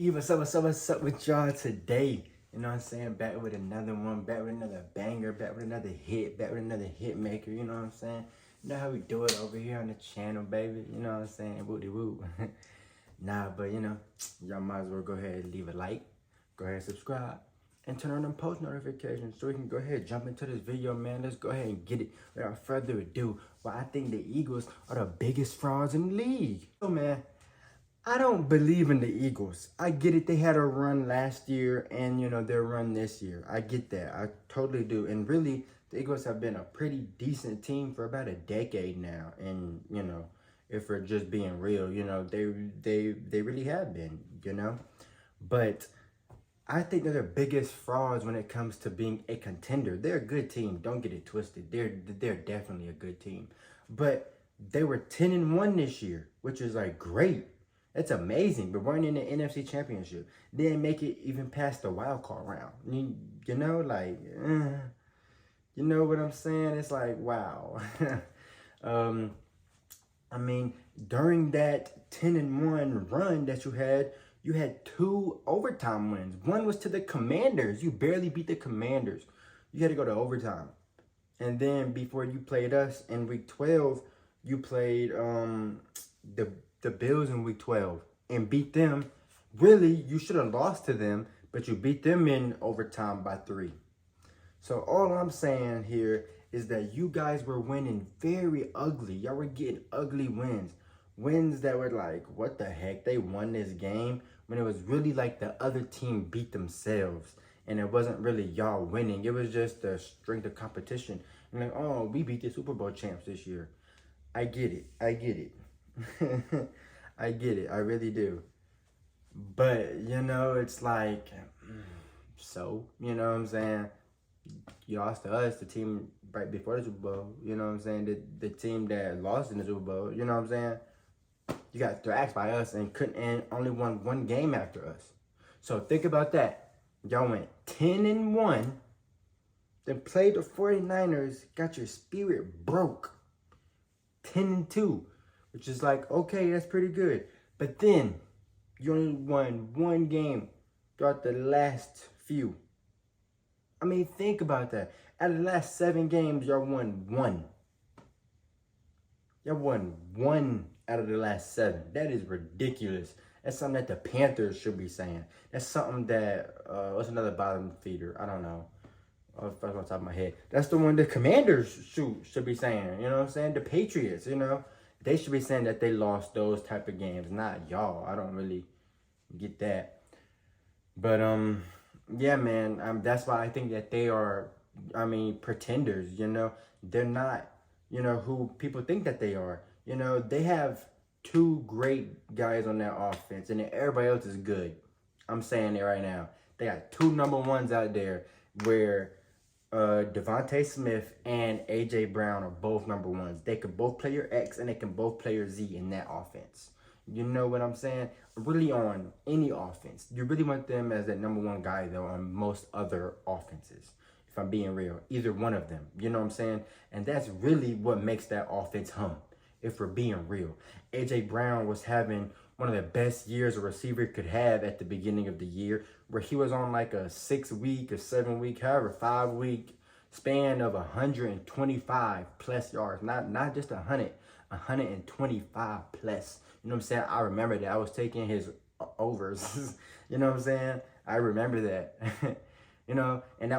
Hey, what's up with y'all today? You know what I'm saying? Back with another one, back with another banger, back with another hit, back with another hit maker, you know what I'm saying? You know how we do it over here on the channel, baby. You know what I'm saying? Woody woo. Nah, but y'all might as well go ahead and leave a like, go ahead and subscribe, and turn on them post notifications so we can go ahead and jump into this video, man. Let's go ahead and get it without further ado. Well, I think the Eagles are the biggest frauds in the league. Oh, man. I don't believe in the Eagles. I get it. They had a run last year and, their run this year. I get that. I totally do. And really, the Eagles have been a pretty decent team for about a decade now. And, if we're just being real, they really have been. But I think they're the biggest frauds when it comes to being a contender. They're a good team. Don't get it twisted. They're definitely a good team. But they were 10-1 this year, which is like great. It's amazing, but weren't in the NFC Championship. They didn't make it even past the wild card round. You know what I'm saying? It's like, wow. I mean, during that 10-1 run that you had 2 overtime wins. One was to the Commanders. You barely beat the Commanders. You had to go to overtime. And then before you played us in week 12, you played the Bills in week 12 and beat them. Really, you should have lost to them, but you beat them in overtime by 3. So all I'm saying here is that you guys were winning very ugly. Y'all were getting ugly wins. Wins that were like, what the heck? They won this game when it was really like the other team beat themselves. And it wasn't really y'all winning. It was just the strength of competition. And like, oh, we beat the Super Bowl champs this year. I get it. I get it. I really do. But, it's like, so, you know what I'm saying? You lost to us, the team right before the Super Bowl. You know what I'm saying? The team that lost in the Super Bowl. You know what I'm saying? You got thrashed by us and only won 1 game after us. So think about that. Y'all went 10-1, then played the 49ers, got your spirit broke. 10-2, which is like, okay, that's pretty good. But then you only won 1 game throughout the last few. I mean, think about that. Out of the last 7 games, y'all won 1. Y'all won 1 out of the last 7. That is ridiculous. That's something that the Panthers should be saying. That's something that, what's another bottom feeder? I don't know. Off the top of my head. That's the one the Commanders should be saying. You know what I'm saying? The Patriots, they should be saying that they lost those type of games, not y'all. I don't really get that. But, yeah, man, that's why I think that they are, pretenders, They're not, who people think that they are. They have 2 great guys on their offense, and then everybody else is good. I'm saying it right now. They got 2 number 1s out there where Devontae Smith and A.J. Brown are both number 1s. They can both play your X and they can both play your Z in that offense. You know what I'm saying? Really on any offense. You really want them as that number 1 guy, though, on most other offenses. If I'm being real. Either one of them. You know what I'm saying? And that's really what makes that offense hum. If we're being real. A.J. Brown was having one of the best years a receiver could have at the beginning of the year, where he was on like a 6-week or 7-week, however, 5-week span of 125 plus yards. Not just 100, 125 plus. You know what I'm saying? I remember that. I was taking his overs. You know what I'm saying? I remember that. And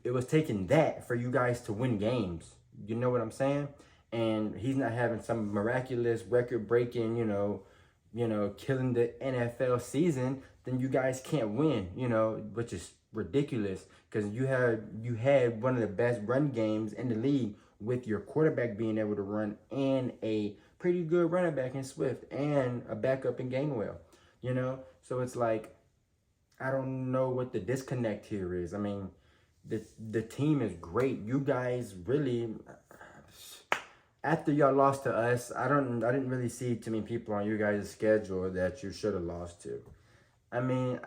it was taking that for you guys to win games. You know what I'm saying? And he's not having some miraculous record-breaking, killing the NFL season, then you guys can't win, which is ridiculous because you had one of the best run games in the league with your quarterback being able to run and a pretty good running back in Swift and a backup in Gainwell, So it's like, I don't know what the disconnect here is. I mean, the team is great. You guys really... After y'all lost to us, I didn't really see too many people on you guys' schedule that you should have lost to. I mean,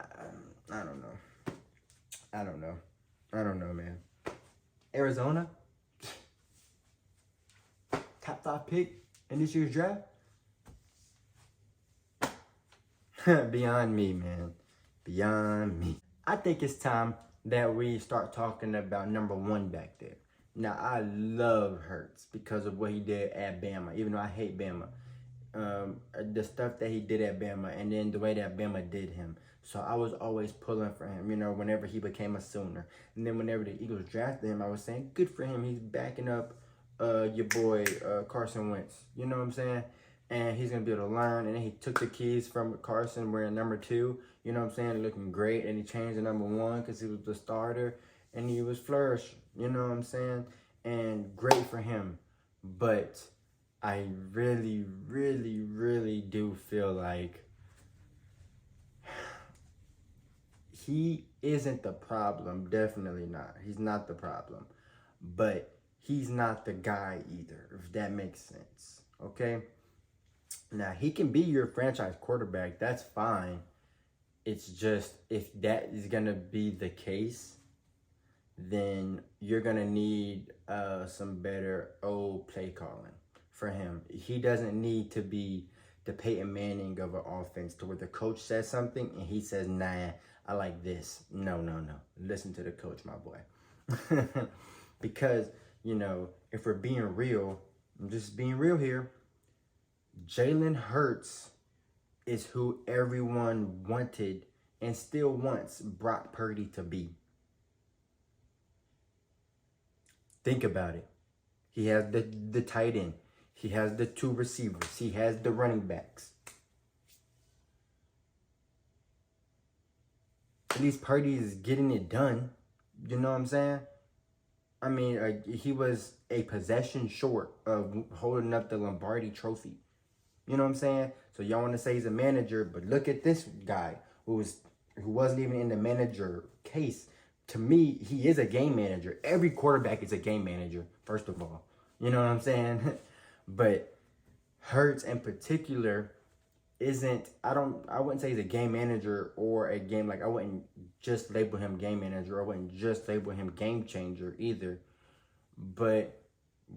I don't know. I don't know, man. Arizona? Top 5 pick in this year's draft? Beyond me, man. Beyond me. I think it's time that we start talking about number one back there. Now, I love Hurts because of what he did at Bama, even though I hate Bama. The stuff that he did at Bama and then the way that Bama did him. So I was always pulling for him, whenever he became a Sooner. And then whenever the Eagles drafted him, I was saying, good for him. He's backing up your boy Carson Wentz. You know what I'm saying? And he's going to be able to learn. And then he took the keys from Carson wearing number 2. You know what I'm saying? Looking great. And he changed to number 1 because he was the starter. And he was flourishing. You know what I'm saying? And great for him. But I really, really, really do feel like he isn't the problem. Definitely not. He's not the problem. But he's not the guy either, if that makes sense. Okay? Now, he can be your franchise quarterback. That's fine. It's just, if that is going to be the case, then you're going to need some better old play calling for him. He doesn't need to be the Peyton Manning of an offense to where the coach says something and he says, nah, I like this. No. Listen to the coach, my boy. Because, if we're being real, I'm just being real here, Jalen Hurts is who everyone wanted and still wants Brock Purdy to be. Think about it. He has the tight end. He has the 2 receivers. He has the running backs. At least Purdy is getting it done. You know what I'm saying? I mean, he was a possession short of holding up the Lombardi trophy. You know what I'm saying? So y'all want to say he's a manager, but look at this guy who wasn't even in the manager case. To me, he is a game manager. Every quarterback is a game manager, first of all. You know what I'm saying? But Hurts in particular isn't, I wouldn't say he's a game manager or a game, I wouldn't just label him game manager. I wouldn't just label him game changer either. But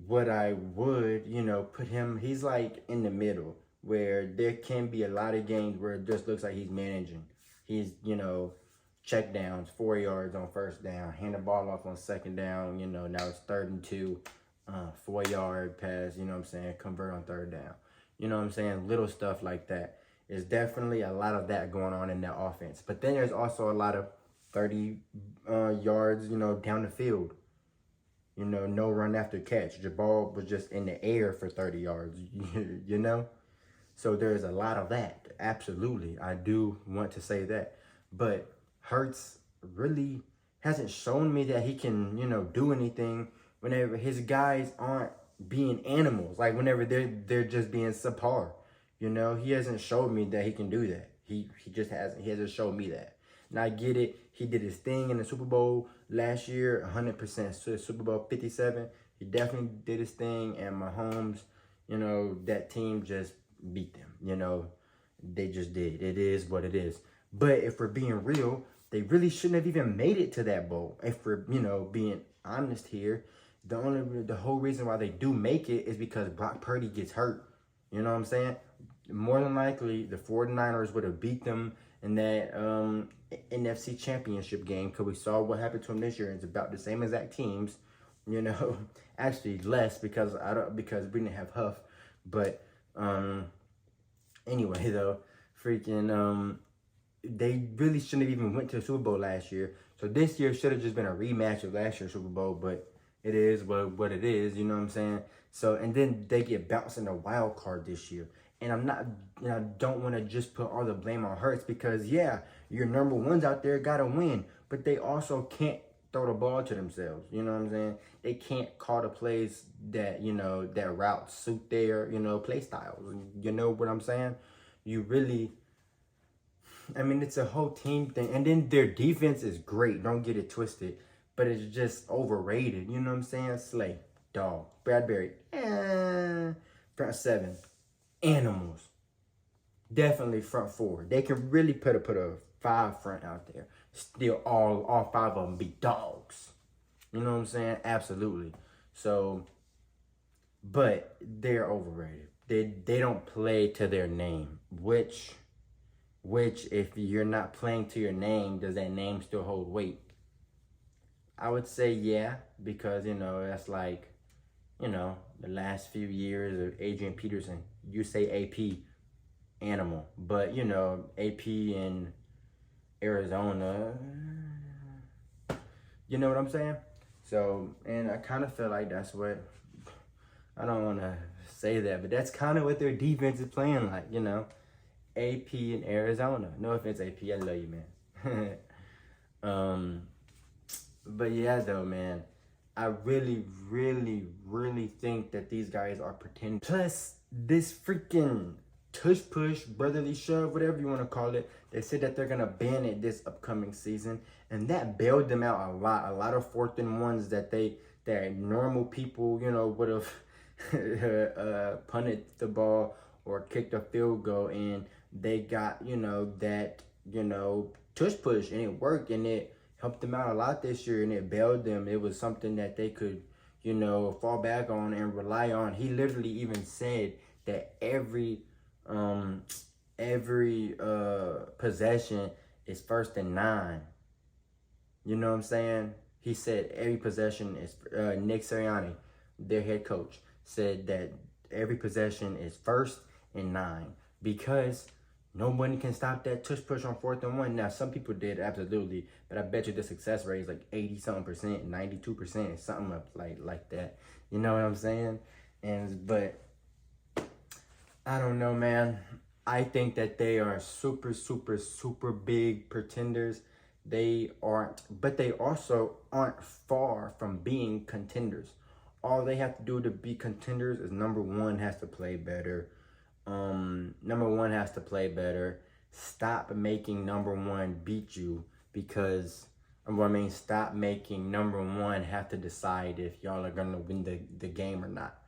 what I would, put him, he's in the middle where there can be a lot of games where it just looks like he's managing. He's, check downs, 4 yards on first down, hand the ball off on second down, now it's 3rd and 2, 4-yard pass, convert on 3rd down. You know what I'm saying? Little stuff like that. There's definitely a lot of that going on in that offense. But then there's also a lot of 30 yards, down the field. No run after catch. The ball was just in the air for 30 yards, So there's a lot of that. Absolutely. I do want to say that. But Hurts really hasn't shown me that he can, do anything whenever his guys aren't being animals. Whenever they're just being subpar. He hasn't showed me that he can do that. He just hasn't. He hasn't showed me that. And I get it. He did his thing in the Super Bowl last year, 100%. So Super Bowl 57, he definitely did his thing. And Mahomes, that team just beat them. They just did. It is what it is. But if we're being real, they really shouldn't have even made it to that bowl. If we're, being honest here, the whole reason why they do make it is because Brock Purdy gets hurt. You know what I'm saying? More than likely, the 49ers would have beat them in that NFC Championship game because we saw what happened to them this year. It's about the same exact teams, actually less because we didn't have Huff. But anyway, though, they really shouldn't have even went to the Super Bowl last year. So this year should have just been a rematch of last year's Super Bowl, but it is what it is, you know what I'm saying? So, and then they get bounced in the wild card this year. And I don't want to just put all the blame on Hurts because, yeah, your number ones out there got to win. But they also can't throw the ball to themselves, you know what I'm saying? They can't call the plays that, that route suit their, play styles. You know what I'm saying? It's a whole team thing. And then their defense is great. Don't get it twisted. But it's just overrated. You know what I'm saying? Slay. Dog. Bradbury. Front 7. Animals. Definitely front 4. They can really put a 5 front out there. Still all 5 of them be dogs. You know what I'm saying? Absolutely. So, but they're overrated. They don't play to their name. Which which if you're not playing to your name, does that name still hold weight? I would say yeah, because, that's like, the last few years of Adrian Peterson. You say AP, animal. But, AP in Arizona, you know what I'm saying? So, and I kind of feel like that's what, I don't want to say that, but that's kind of what their defense is playing like, AP in Arizona. No offense, AP, I love you, man. But yeah, though, man, I really, really, really think that these guys are pretending. Plus, this freaking tush push, brotherly shove, whatever you want to call it, they said that they're gonna ban it this upcoming season, and that bailed them out a lot. A lot of 4th and 1s that normal people, would have punted the ball or kicked a field goal, and they got, that, tush push, and it worked, and it helped them out a lot this year, and it bailed them. It was something that they could, fall back on and rely on. He literally even said that every possession is 1st and 9. You know what I'm saying? He said every possession is, Nick Sirianni, their head coach, said that every possession is 1st and 9 because nobody can stop that tush push on 4th and 1. Now, some people did, absolutely, but I bet you the success rate is like 80-something%, 92%, something up like that. You know what I'm saying? But I don't know, man. I think that they are super, super, super big pretenders. They aren't, but they also aren't far from being contenders. All they have to do to be contenders is number one has to play better. Stop making number one beat you because, stop making number one have to decide if y'all are going to win the game or not.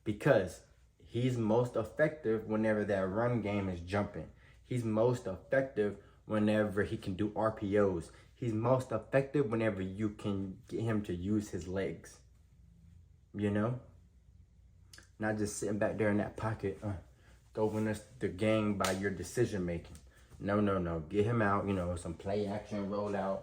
Because he's most effective whenever that run game is jumping. He's most effective whenever he can do RPOs. He's most effective whenever you can get him to use his legs. Not just sitting back there in that pocket, throwing us the game by your decision making. No. Get him out, some play action rollout,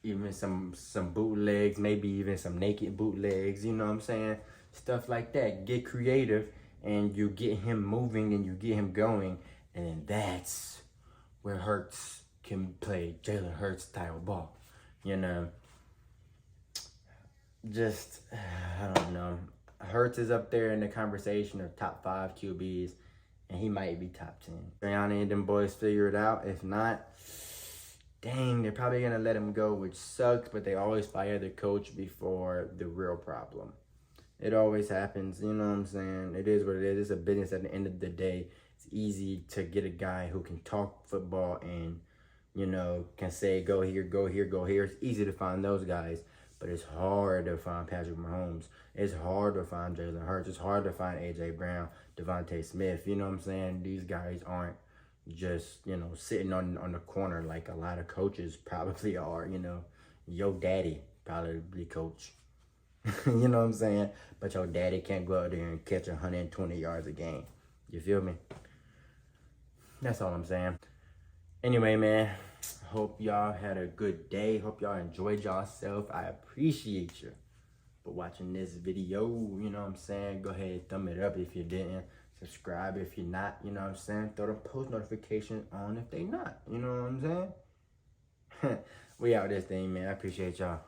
even some bootlegs, maybe even some naked bootlegs, you know what I'm saying? Stuff like that. Get creative and you get him moving and you get him going. And that's where Hurts can play Jalen Hurts style ball. Just, I don't know. Hurts is up there in the conversation of top 5 QBs, and he might be top 10. Sirianni and them boys figure it out. If not, dang, they're probably going to let him go, which sucks, but they always fire the coach before the real problem. It always happens, you know what I'm saying? It is what it is. It's a business at the end of the day. It's easy to get a guy who can talk football and, can say, go here, go here, go here. It's easy to find those guys. But it's hard to find Patrick Mahomes. It's hard to find Jalen Hurts. It's hard to find A.J. Brown, Devontae Smith. You know what I'm saying? These guys aren't just, sitting on the corner like a lot of coaches probably are, Your daddy probably coach. You know what I'm saying? But your daddy can't go out there and catch 120 yards a game. You feel me? That's all I'm saying. Anyway, man. Hope y'all had a good day. Hope y'all enjoyed yourself. I appreciate you for watching this video. You know what I'm saying? Go ahead, thumb it up if you didn't. Subscribe if you're not. You know what I'm saying? Throw the post notification on if they not. You know what I'm saying? We out this thing, man. I appreciate y'all.